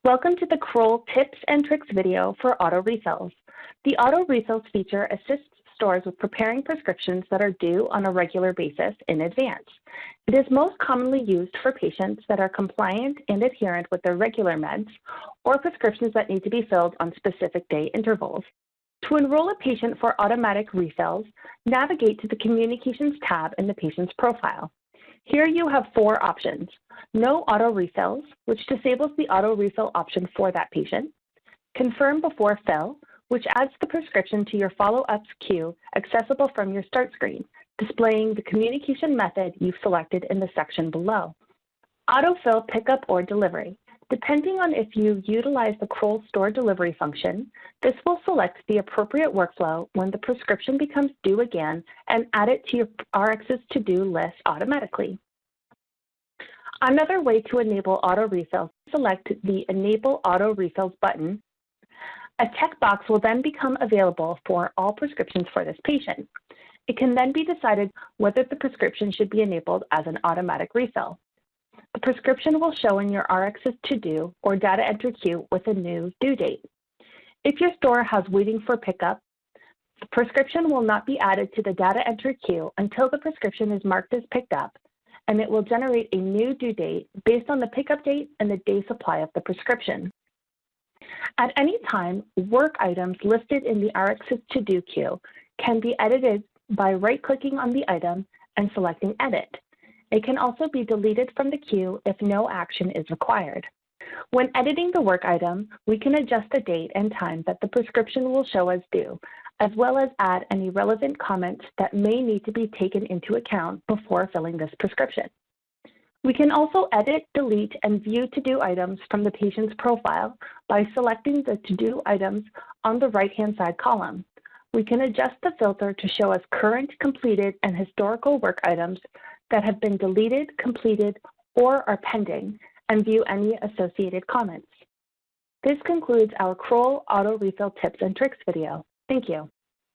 Welcome to the Kroll Tips and Tricks video for auto refills. The auto refills feature assists stores with preparing prescriptions that are due on a regular basis in advance. It is most commonly used for patients that are compliant and adherent with their regular meds or prescriptions that need to be filled on specific day intervals. To enroll a patient for automatic refills, navigate to the Communications tab in the patient's profile. Here you have 4 options: No auto refills, which disables the auto refill option for that patient; Confirm before fill, which adds the prescription to your follow-ups queue accessible from your start screen, displaying the communication method you've selected in the section below; Autofill pickup or delivery. Depending on if you utilize the Kroll store delivery function, this will select the appropriate workflow when the prescription becomes due again and add it to your Rx's to-do list automatically. Another way to enable auto refills, select the Enable Auto Refills button. A checkbox will then become available for all prescriptions for this patient. It can then be decided whether the prescription should be enabled as an automatic refill. The prescription will show in your Rx's to-do or data entry queue with a new due date. If your store has waiting for pickup, the prescription will not be added to the data entry queue until the prescription is marked as picked up, and it will generate a new due date based on the pickup date and the day supply of the prescription. At any time, work items listed in the Rx's to-do queue can be edited by right-clicking on the item and selecting Edit. It can also be deleted from the queue if no action is required. When editing the work item, we can adjust the date and time that the prescription will show as due, as well as add any relevant comments that may need to be taken into account before filling this prescription. We can also edit, delete, and view to-do items from the patient's profile by selecting the to-do items on the right-hand side column. We can adjust the filter to show us current, completed, and historical work items that have been deleted, completed, or are pending, and view any associated comments. This concludes our Kroll Auto Refill Tips and Tricks video. Thank you.